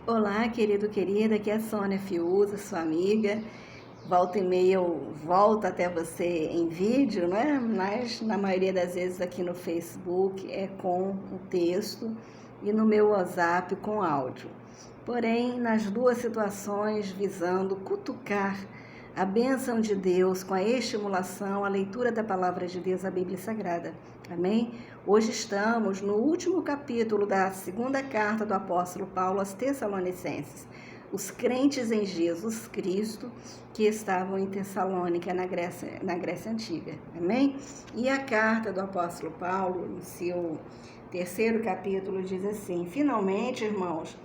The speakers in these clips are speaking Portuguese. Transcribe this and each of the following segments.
Olá, querido, querida, aqui é a Sônia Fiuza, sua amiga. Volta e meia eu volto até você em vídeo, né? Mas na maioria das vezes aqui no Facebook é com o texto e no meu WhatsApp com áudio. Porém, nas duas situações visando cutucar a bênção de Deus com a estimulação, a leitura da palavra de Deus, a Bíblia Sagrada. Amém? Hoje estamos no último capítulo da segunda carta do apóstolo Paulo aos Tessalonicenses. Os crentes em Jesus Cristo que estavam em Tessalônica, na Grécia Antiga. Amém? E a carta do apóstolo Paulo, no seu terceiro capítulo, diz assim: finalmente, irmãos,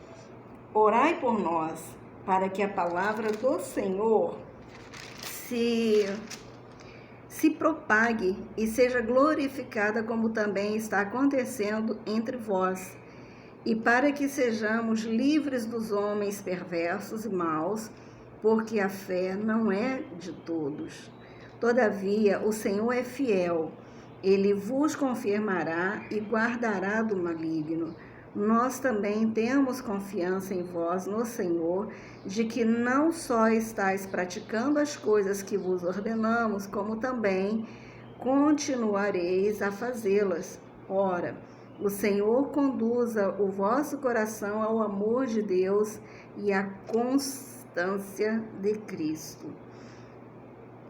orai por nós, para que a palavra do Senhor se propague e seja glorificada, como também está acontecendo entre vós, e para que sejamos livres dos homens perversos e maus, porque a fé não é de todos. Todavia, o Senhor é fiel, ele vos confirmará e guardará do maligno. Nós também temos confiança em vós, no Senhor, de que não só estáis praticando as coisas que vos ordenamos, como também continuareis a fazê-las. Ora, o Senhor conduza o vosso coração ao amor de Deus e à constância de Cristo.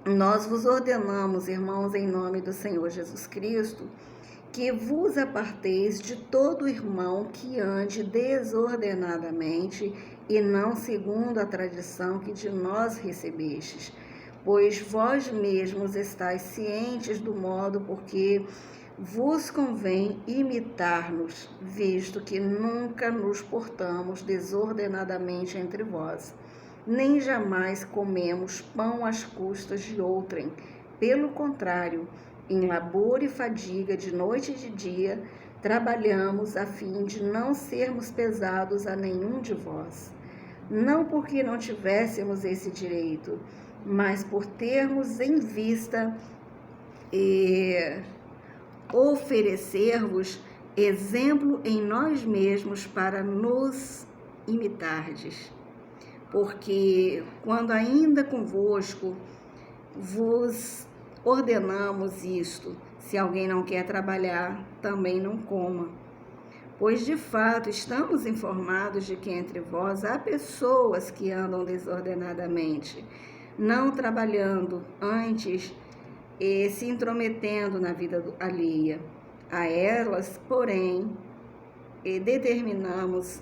Nós vos ordenamos, irmãos, em nome do Senhor Jesus Cristo, que vos aparteis de todo irmão que ande desordenadamente e não segundo a tradição que de nós recebestes, pois vós mesmos estáis cientes do modo porque vos convém imitar-nos, visto que nunca nos portamos desordenadamente entre vós, nem jamais comemos pão às custas de outrem. Pelo contrário, em labor e fadiga, de noite e de dia, trabalhamos a fim de não sermos pesados a nenhum de vós. Não porque não tivéssemos esse direito, mas por termos em vista oferecer-vos exemplo em nós mesmos para nos imitardes. Porque quando ainda convosco vos ordenamos isto: se alguém não quer trabalhar, também não coma. Pois de fato estamos informados de que entre vós há pessoas que andam desordenadamente, não trabalhando, antes se intrometendo na vida alheia. A elas, porém, determinamos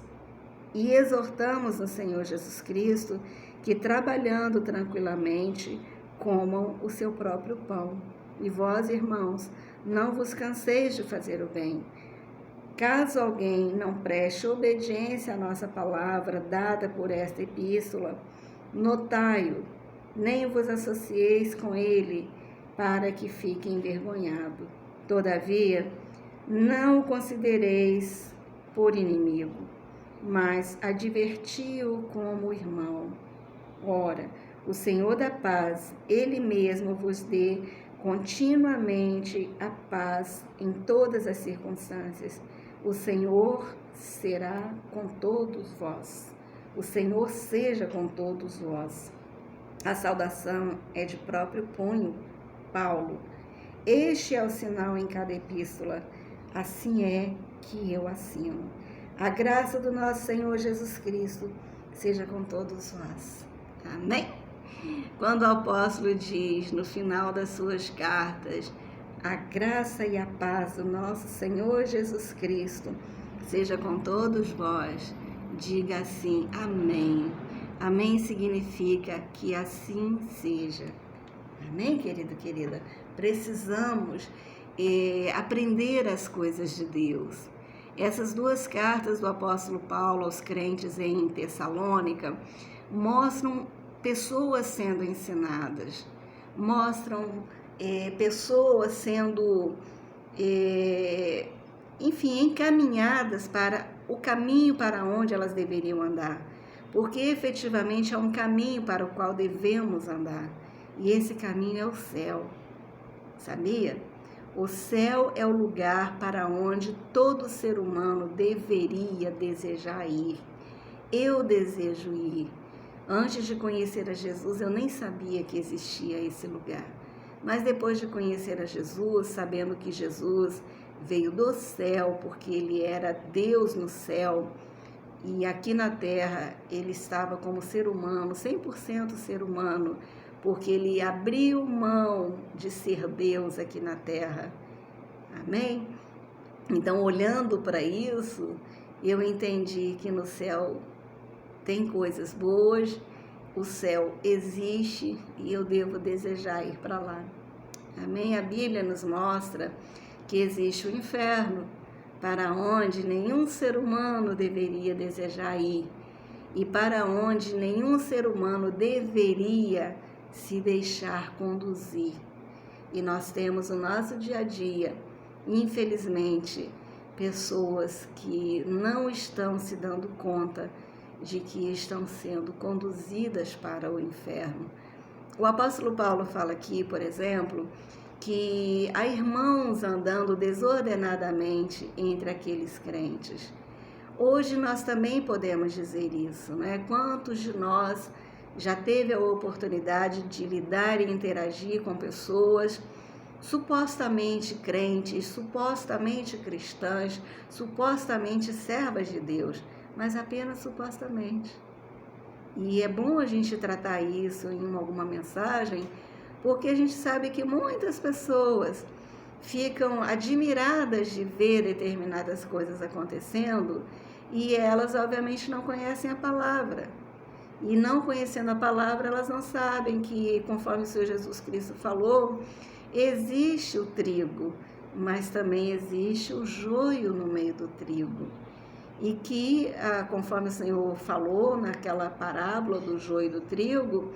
e exortamos no Senhor Jesus Cristo que, trabalhando tranquilamente, comam o seu próprio pão. E vós, irmãos, não vos canseis de fazer o bem. Caso alguém não preste obediência à nossa palavra dada por esta epístola, notai-o, nem vos associeis com ele, para que fique envergonhado. Todavia, não o considereis por inimigo, mas adverti-o como irmão. Ora, o Senhor da paz, ele mesmo vos dê continuamente a paz em todas as circunstâncias. O Senhor será com todos vós. O Senhor seja com todos vós. A saudação é de próprio punho, Paulo. Este é o sinal em cada epístola. Assim é que eu assino. A graça do nosso Senhor Jesus Cristo seja com todos vós. Amém? Quando o apóstolo diz no final das suas cartas: a graça e a paz do nosso Senhor Jesus Cristo seja com todos vós, diga assim: amém. Amém significa que assim seja. Amém, querido, querida? Precisamos aprender as coisas de Deus. Essas duas cartas do apóstolo Paulo aos crentes em Tessalônica mostram pessoas sendo ensinadas, mostram pessoas sendo, encaminhadas para o caminho para onde elas deveriam andar, porque efetivamente é um caminho para o qual devemos andar, e esse caminho é o céu, sabia? O céu é o lugar para onde todo ser humano deveria desejar ir. eu desejo ir. Antes de conhecer a Jesus, eu nem sabia que existia esse lugar. Mas depois de conhecer a Jesus, sabendo que Jesus veio do céu, porque ele era Deus no céu, e aqui na terra ele estava como ser humano, 100% ser humano, porque ele abriu mão de ser Deus aqui na terra. Amém? Então, olhando para isso, eu entendi que no céu tem coisas boas, o céu existe e eu devo desejar ir para lá. Amém? A Bíblia nos mostra que existe o inferno, para onde nenhum ser humano deveria desejar ir e para onde nenhum ser humano deveria se deixar conduzir. E nós temos no nosso dia a dia, infelizmente, pessoas que não estão se dando conta de que estão sendo conduzidas para o inferno. O apóstolo Paulo fala aqui, por exemplo, que há irmãos andando desordenadamente entre aqueles crentes. Hoje nós também podemos dizer isso, né? Quantos de nós já teve a oportunidade de lidar e interagir com pessoas supostamente crentes, supostamente cristãs, supostamente servas de Deus, mas apenas supostamente. E é bom a gente tratar isso em alguma mensagem, porque a gente sabe que muitas pessoas ficam admiradas de ver determinadas coisas acontecendo e elas obviamente não conhecem a palavra. E não conhecendo a palavra, elas não sabem que, conforme o Senhor Jesus Cristo falou, existe o trigo, mas também existe o joio no meio do trigo. E que, conforme o Senhor falou naquela parábola do joio e do trigo,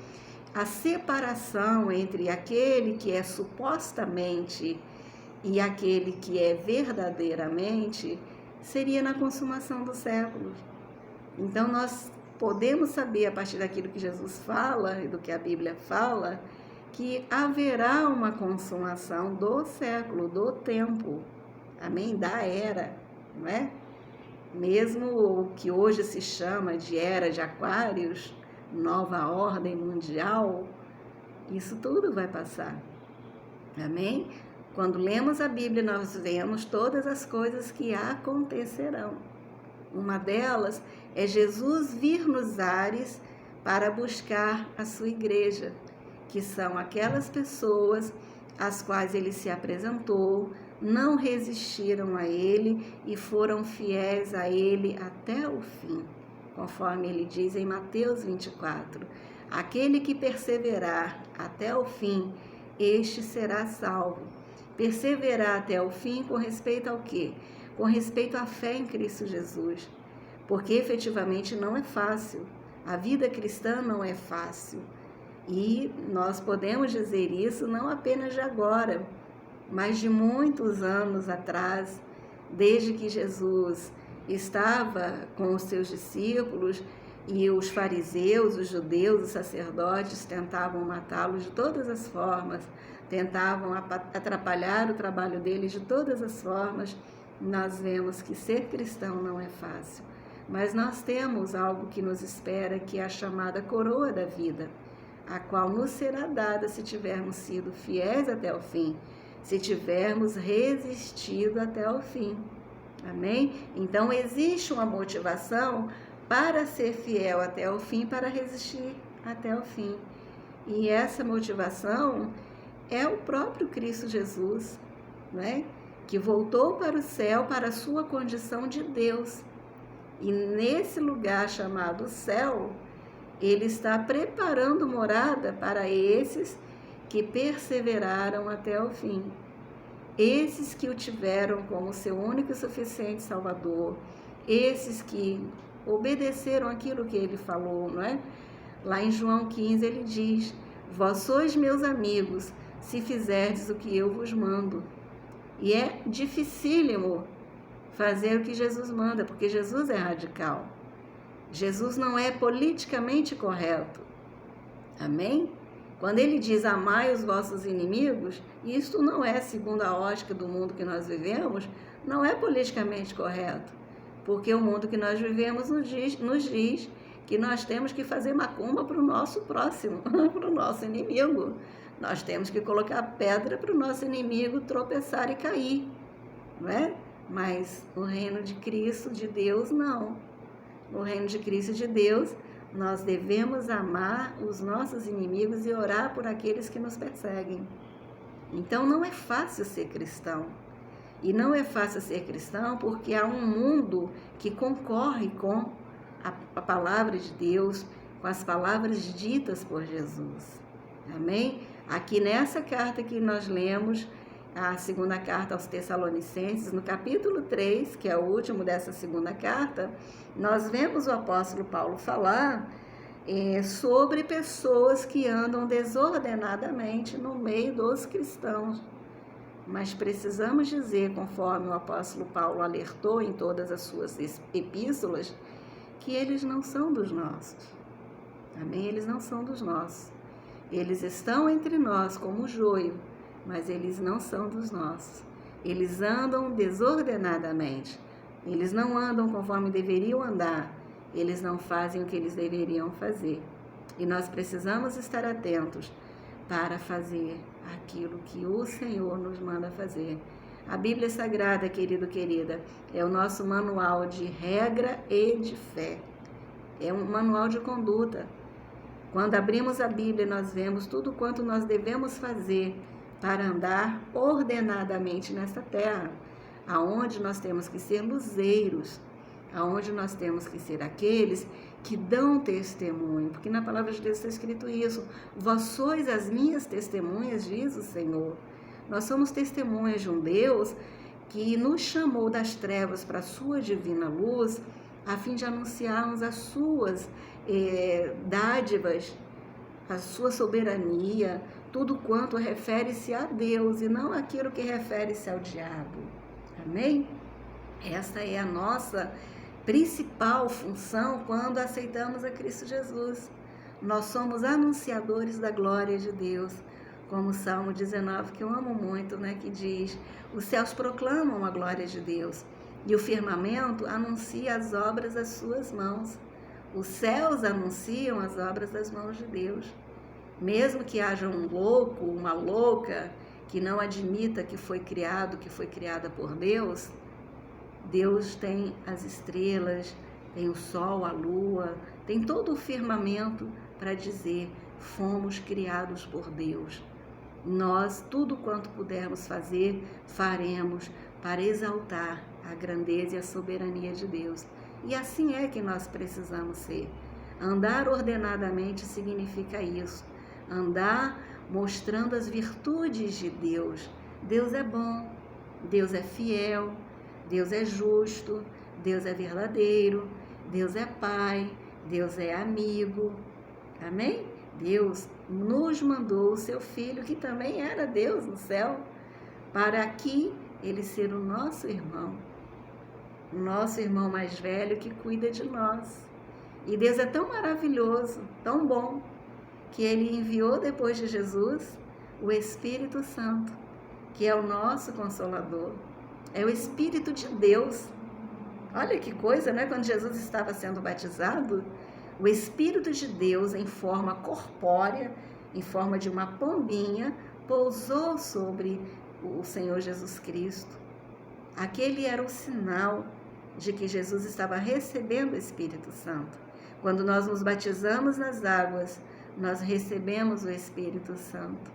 a separação entre aquele que é supostamente e aquele que é verdadeiramente seria na consumação dos séculos. Então, nós podemos saber, a partir daquilo que Jesus fala e do que a Bíblia fala, que haverá uma consumação do século, do tempo, amém? Da era, não é? Mesmo o que hoje se chama de era de Aquários, nova ordem mundial, isso tudo vai passar, amém? Quando lemos a Bíblia, nós vemos todas as coisas que acontecerão. Uma delas é Jesus vir nos ares para buscar a sua igreja, que são aquelas pessoas às quais ele se apresentou, não resistiram a ele e foram fiéis a ele até o fim, conforme ele diz em Mateus 24. Aquele que perseverar até o fim, este será salvo. Perseverar até o fim com respeito ao quê? Com respeito à fé em Cristo Jesus. Porque efetivamente não é fácil. A vida cristã não é fácil. E nós podemos dizer isso não apenas de agora, mas de muitos anos atrás, desde que Jesus estava com os seus discípulos e os fariseus, os judeus, os sacerdotes tentavam matá-lo de todas as formas, tentavam atrapalhar o trabalho deles de todas as formas. Nós vemos que ser cristão não é fácil, mas nós temos algo que nos espera, que é a chamada coroa da vida, a qual nos será dada se tivermos sido fiéis até o fim, se tivermos resistido até o fim. Amém? Então, existe uma motivação para ser fiel até o fim, para resistir até o fim. E essa motivação é o próprio Cristo Jesus, né? Que voltou para o céu para a sua condição de Deus. E nesse lugar chamado céu, ele está preparando morada para esses que perseveraram até o fim. Esses que o tiveram como seu único e suficiente Salvador, esses que obedeceram aquilo que ele falou, não é? Lá em João 15 ele diz: vós sois meus amigos, se fizerdes o que eu vos mando. E é dificílimo fazer o que Jesus manda, porque Jesus é radical. Jesus não é politicamente correto. Amém? Quando ele diz amai os vossos inimigos, isto não é, segundo a ótica do mundo que nós vivemos, não é politicamente correto. porque o mundo que nós vivemos nos diz que nós temos que fazer macumba para o nosso próximo, para o nosso inimigo. Nós temos que colocar pedra para o nosso inimigo tropeçar e cair, não é? Mas no reino de Cristo, de Deus, não. No reino de Cristo, de Deus, nós devemos amar os nossos inimigos e orar por aqueles que nos perseguem. Então não é fácil ser cristão. E não é fácil ser cristão porque há um mundo que concorre com a palavra de Deus, com as palavras ditas por Jesus. Amém? Aqui nessa carta que nós lemos, a segunda carta aos Tessalonicenses, no capítulo 3, que é o último dessa segunda carta, nós vemos o apóstolo Paulo falar sobre pessoas que andam desordenadamente no meio dos cristãos. Mas precisamos dizer, conforme o apóstolo Paulo alertou em todas as suas epístolas, que eles não são dos nossos. Amém? Eles não são dos nossos. Eles estão entre nós como joio, mas eles não são dos nossos. Eles andam desordenadamente. Eles não andam conforme deveriam andar. Eles não fazem o que eles deveriam fazer. E nós precisamos estar atentos para fazer aquilo que o Senhor nos manda fazer. A Bíblia Sagrada, querido, querida, é o nosso manual de regra e de fé. É um manual de conduta. Quando abrimos a Bíblia, nós vemos tudo quanto nós devemos fazer para andar ordenadamente nesta terra, aonde nós temos que ser luzeiros, aonde nós temos que ser aqueles que dão testemunho, porque na palavra de Deus está escrito isso: vós sois as minhas testemunhas, diz o Senhor. Nós somos testemunhas de um Deus que nos chamou das trevas para a sua divina luz, a fim de anunciarmos as suas dádivas, a sua soberania, tudo quanto refere-se a Deus e não aquilo que refere-se ao diabo. Amém? Essa é a nossa principal função quando aceitamos a Cristo Jesus. Nós somos anunciadores da glória de Deus, como o Salmo 19, que eu amo muito, né, que diz: os céus proclamam a glória de Deus e o firmamento anuncia as obras das suas mãos. Os céus anunciam as obras das mãos de Deus. Mesmo que haja um louco, uma louca, que não admita que foi criado, que foi criada por Deus, Deus tem as estrelas, tem o sol, a lua, tem todo o firmamento para dizer: fomos criados por Deus. Nós, tudo quanto pudermos fazer, faremos para exaltar a grandeza e a soberania de Deus. E assim é que nós precisamos ser. Andar ordenadamente significa isso. Andar mostrando as virtudes de Deus. Deus é bom, Deus é fiel, Deus é justo, Deus é verdadeiro, Deus é Pai, Deus é amigo. Amém? Deus nos mandou o seu Filho, que também era Deus no céu, para aqui ele ser o nosso irmão mais velho que cuida de nós. E Deus é tão maravilhoso, tão bom, que ele enviou depois de Jesus o Espírito Santo, que é o nosso Consolador. É o Espírito de Deus. Olha que coisa, né? Quando Jesus estava sendo batizado, o Espírito de Deus, em forma corpórea, em forma de uma pombinha, pousou sobre o Senhor Jesus Cristo. Aquele era o sinal de que Jesus estava recebendo o Espírito Santo. Quando nós nos batizamos nas águas, nós recebemos o Espírito Santo.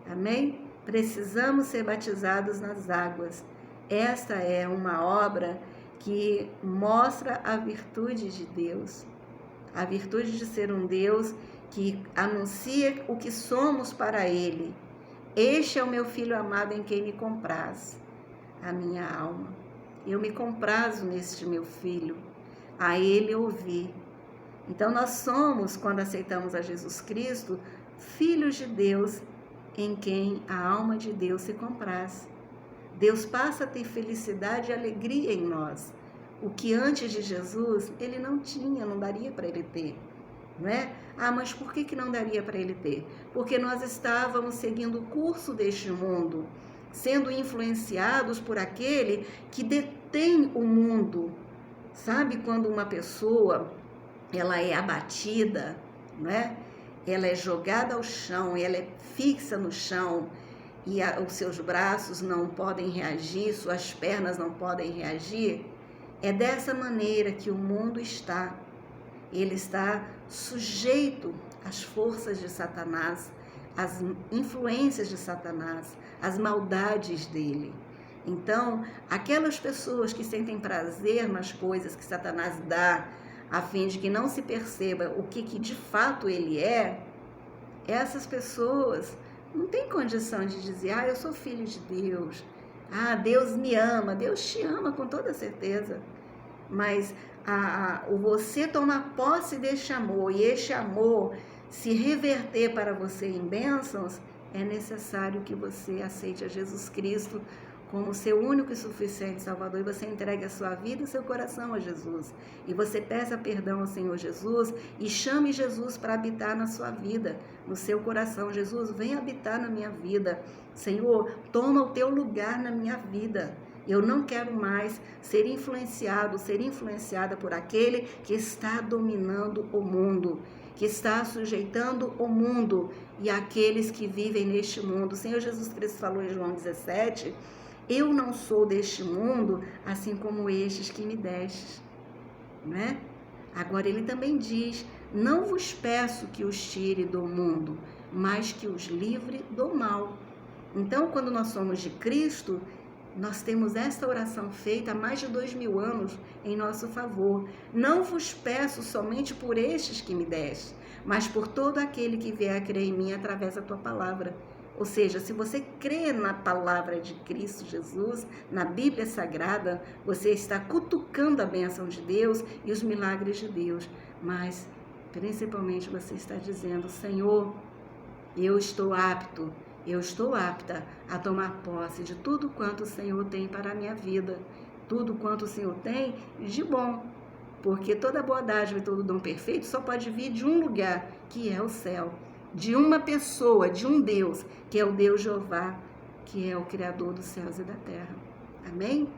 Amém? Precisamos ser batizados nas águas. Esta é uma obra que mostra a virtude de Deus. A virtude de ser um Deus que anuncia o que somos para Ele. Este é o meu Filho amado em quem me compraz a minha alma. Eu me comprazo neste meu Filho, a Ele ouvi. Então nós somos, quando aceitamos a Jesus Cristo, filhos de Deus em quem a alma de Deus se compraz. Deus passa a ter felicidade e alegria em nós. O que antes de Jesus ele não tinha, não daria para ele ter, não é? Ah, mas por que não daria para ele ter? Porque nós estávamos seguindo o curso deste mundo, sendo influenciados por aquele que detém o mundo, Sabe quando uma pessoa, ela é abatida, né? Ela é jogada ao chão, ela é fixa no chão e os seus braços não podem reagir, suas pernas não podem reagir? É dessa maneira que o mundo está. Ele está sujeito às forças de Satanás, às influências de Satanás, às maldades dele. Então, aquelas pessoas que sentem prazer nas coisas que Satanás dá, a fim de que não se perceba o que de fato ele é, essas pessoas não têm condição de dizer, eu sou filho de Deus, Deus me ama. Deus te ama com toda certeza, mas o você tomar posse deste amor e este amor se reverter para você em bênçãos, é necessário que você aceite a Jesus Cristo como seu único e suficiente Salvador, e você entregue a sua vida e seu coração a Jesus. E você peça perdão ao Senhor Jesus e chame Jesus para habitar na sua vida, no seu coração. Jesus, vem habitar na minha vida. Senhor, toma o teu lugar na minha vida. Eu não quero mais ser influenciada por aquele que está dominando o mundo, que está sujeitando o mundo e aqueles que vivem neste mundo. O Senhor Jesus Cristo falou em João 17, eu não sou deste mundo, assim como estes que me destes, né? Agora ele também diz, não vos peço que os tire do mundo, mas que os livre do mal. Então, quando nós somos de Cristo, nós temos esta oração feita há mais de 2000 anos em nosso favor. Não vos peço somente por estes que me deste, mas por todo aquele que vier a crer em mim através da tua palavra. Ou seja, se você crê na palavra de Cristo Jesus, na Bíblia Sagrada, você está cutucando a bênção de Deus e os milagres de Deus. Mas, principalmente, você está dizendo, Senhor, eu estou apta a tomar posse de tudo quanto o Senhor tem para a minha vida, tudo quanto o Senhor tem de bom, porque toda boa dádiva e todo dom perfeito só pode vir de um lugar, que é o céu, de uma pessoa, de um Deus, que é o Deus Jeová, que é o Criador dos céus e da terra. Amém?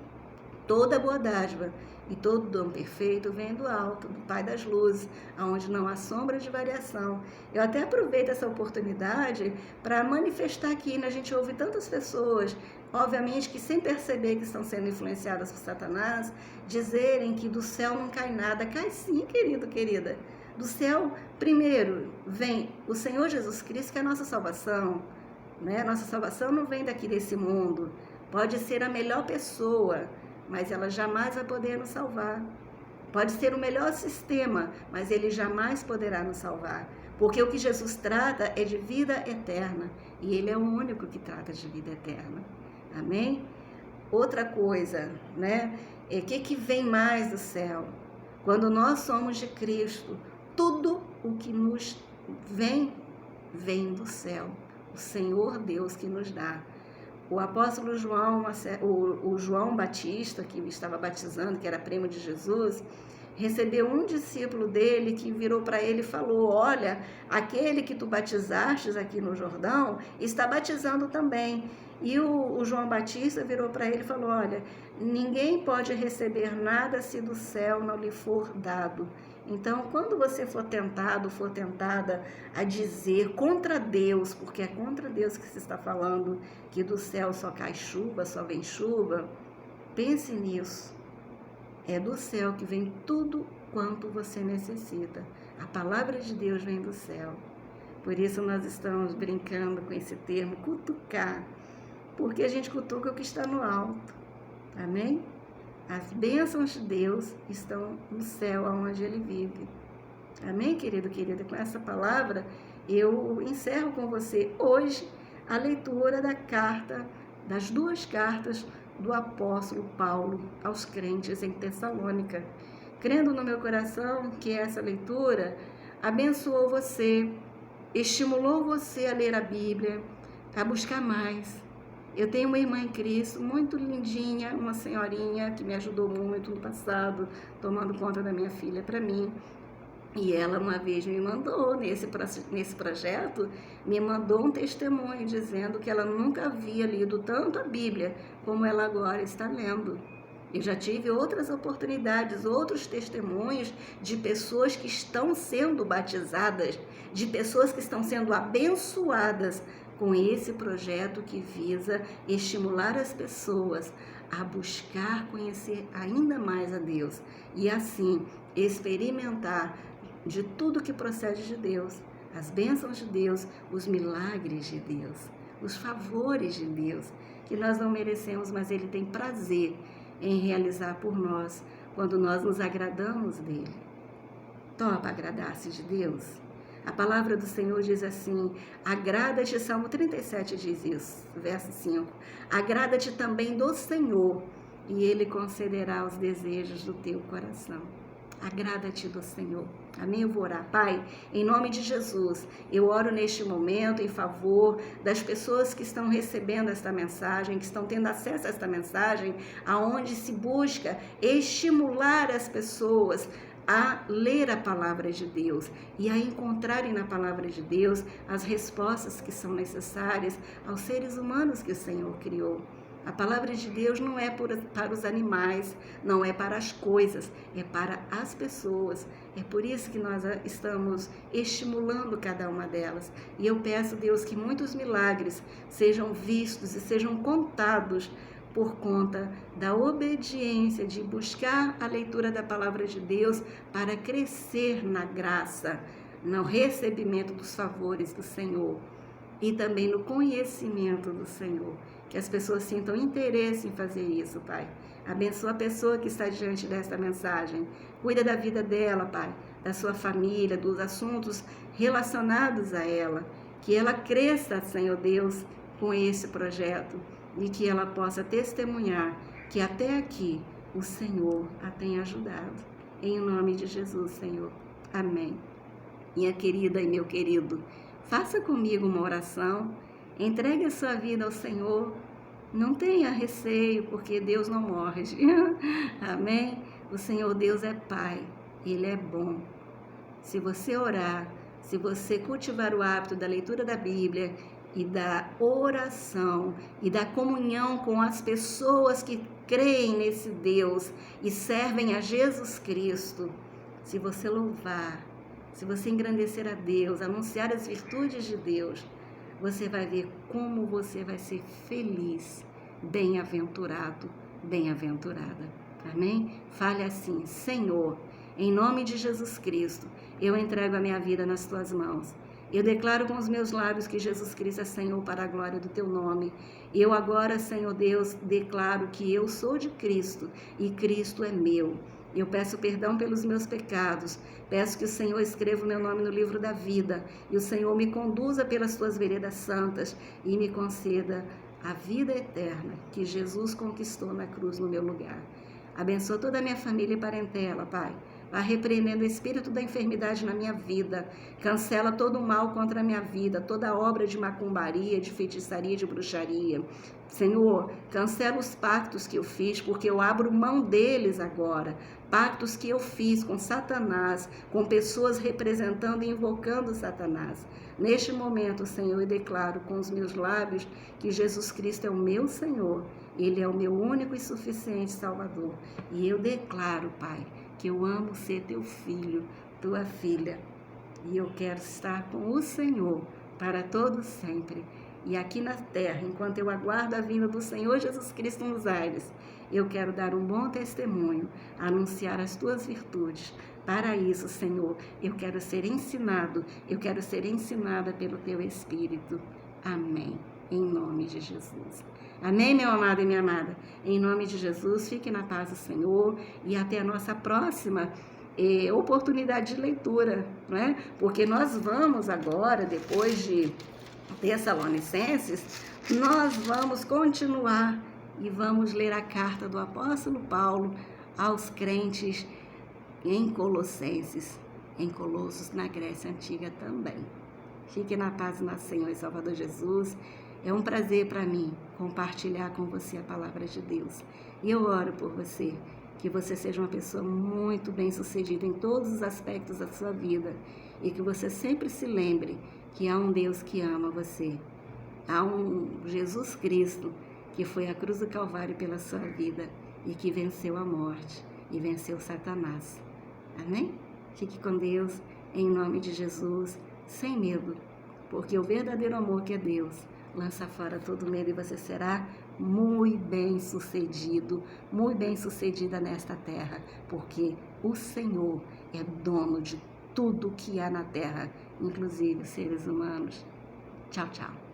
Toda boa dádiva e todo dom perfeito vem do alto, do Pai das luzes, aonde não há sombra de variação. Eu até aproveito essa oportunidade para manifestar aqui, né? A gente ouve tantas pessoas, obviamente que sem perceber que estão sendo influenciadas por Satanás, dizerem que do céu não cai nada. Cai sim, querido, querida. Do céu, primeiro, vem o Senhor Jesus Cristo, que é a nossa salvação, né? Nossa salvação não vem daqui desse mundo. Pode ser a melhor pessoa, mas ela jamais vai poder nos salvar. Pode ser o melhor sistema, mas ele jamais poderá nos salvar. Porque o que Jesus trata é de vida eterna. E ele é o único que trata de vida eterna. Amém? Outra coisa, né? O que vem mais do céu? Quando nós somos de Cristo, tudo o que nos vem do céu. O Senhor Deus que nos dá. O apóstolo João, o João Batista, que estava batizando, que era primo de Jesus, recebeu um discípulo dele que virou para ele e falou, olha, aquele que tu batizastes aqui no Jordão, está batizando também. E o João Batista virou para ele e falou, olha, ninguém pode receber nada se do céu não lhe for dado. Então, quando você for tentado, for tentada a dizer contra Deus, porque é contra Deus que se está falando, que do céu só cai chuva, só vem chuva, pense nisso. É do céu que vem tudo quanto você necessita. A palavra de Deus vem do céu. Por isso nós estamos brincando com esse termo, cutucar, porque a gente cutuca o que está no alto. Amém? As bênçãos de Deus estão no céu, onde Ele vive. Amém, querido, querida? Com essa palavra, eu encerro com você hoje a leitura das duas cartas do apóstolo Paulo aos crentes em Tessalônica. Crendo no meu coração que essa leitura abençoou você, estimulou você a ler a Bíblia, a buscar mais. Eu tenho uma irmã em Cristo, muito lindinha, uma senhorinha que me ajudou muito no passado, tomando conta da minha filha para mim. E ela uma vez me mandou, nesse projeto, me mandou um testemunho dizendo que ela nunca havia lido tanto a Bíblia como ela agora está lendo. Eu já tive outras oportunidades, outros testemunhos de pessoas que estão sendo batizadas, de pessoas que estão sendo abençoadas com esse projeto que visa estimular as pessoas a buscar conhecer ainda mais a Deus e assim experimentar de tudo que procede de Deus, as bênçãos de Deus, os milagres de Deus, os favores de Deus, que nós não merecemos, mas Ele tem prazer em realizar por nós, quando nós nos agradamos dEle. Topa agradar-se de Deus? A palavra do Senhor diz assim, agrada-te, Salmo 37 diz isso, verso 5, agrada-te também do Senhor, e Ele concederá os desejos do teu coração. Agrada-te do Senhor. Amém? Eu vou orar. Pai, em nome de Jesus, eu oro neste momento em favor das pessoas que estão recebendo esta mensagem, que estão tendo acesso a esta mensagem, aonde se busca estimular as pessoas a ler a palavra de Deus e a encontrarem na palavra de Deus as respostas que são necessárias aos seres humanos que o Senhor criou. A palavra de Deus não é para os animais, não é para as coisas, é para as pessoas. É por isso que nós estamos estimulando cada uma delas. E eu peço, Deus, que muitos milagres sejam vistos e sejam contados por conta da obediência de buscar a leitura da palavra de Deus para crescer na graça, no recebimento dos favores do Senhor e também no conhecimento do Senhor. Que as pessoas sintam interesse em fazer isso, Pai. Abençoa a pessoa que está diante desta mensagem. Cuida da vida dela, Pai, da sua família, dos assuntos relacionados a ela. Que ela cresça, Senhor Deus, com esse projeto e que ela possa testemunhar que até aqui o Senhor a tem ajudado. Em nome de Jesus, Senhor. Amém. Minha querida e meu querido, faça comigo uma oração. Entregue a sua vida ao Senhor. Não tenha receio, porque Deus não morde. Amém? O Senhor Deus é Pai. Ele é bom. Se você orar, se você cultivar o hábito da leitura da Bíblia e da oração e da comunhão com as pessoas que creem nesse Deus e servem a Jesus Cristo, se você louvar, se você engrandecer a Deus, anunciar as virtudes de Deus, você vai ver como você vai ser feliz, bem-aventurado, bem-aventurada. Amém? Fale assim, Senhor, em nome de Jesus Cristo, eu entrego a minha vida nas tuas mãos. Eu declaro com os meus lábios que Jesus Cristo é Senhor para a glória do teu nome. Eu agora, Senhor Deus, declaro que eu sou de Cristo e Cristo é meu. Eu peço perdão pelos meus pecados, peço que o Senhor escreva o meu nome no livro da vida e o Senhor me conduza pelas tuas veredas santas e me conceda a vida eterna que Jesus conquistou na cruz no meu lugar. Abençoa toda a minha família e parentela, Pai. Vai repreendendo o espírito da enfermidade na minha vida. Cancela todo o mal contra a minha vida, toda obra de macumbaria, de feitiçaria, de bruxaria. Senhor, cancela os pactos que eu fiz, porque eu abro mão deles agora. Pactos que eu fiz com Satanás, com pessoas representando e invocando Satanás. Neste momento, Senhor, eu declaro com os meus lábios que Jesus Cristo é o meu Senhor. Ele é o meu único e suficiente Salvador. E eu declaro, Pai, que eu amo ser teu filho, tua filha. E eu quero estar com o Senhor para todo sempre. E aqui na terra, enquanto eu aguardo a vinda do Senhor Jesus Cristo nos ares, eu quero dar um bom testemunho, anunciar as tuas virtudes. Para isso, Senhor, eu quero ser ensinado, eu quero ser ensinada pelo teu Espírito. Amém. Em nome de Jesus. Amém, meu amado e minha amada? Em nome de Jesus, fique na paz do Senhor e até a nossa próxima oportunidade de leitura, não é? Porque nós vamos agora, depois de Tessalonicenses, nós vamos continuar e vamos ler a carta do apóstolo Paulo aos crentes em Colossenses, em Colossos, na Grécia Antiga também. Fique na paz do nosso Senhor e Salvador Jesus. É um prazer para mim compartilhar com você a palavra de Deus. E eu oro por você, que você seja uma pessoa muito bem-sucedida em todos os aspectos da sua vida e que você sempre se lembre que há um Deus que ama você. Há um Jesus Cristo que foi à cruz do Calvário pela sua vida e que venceu a morte e venceu Satanás. Amém? Fique com Deus, em nome de Jesus, sem medo, porque o verdadeiro amor que é Deus lança fora todo medo e você será muito bem sucedida nesta terra, porque o Senhor é dono de tudo que há na terra, inclusive seres humanos. Tchau, tchau.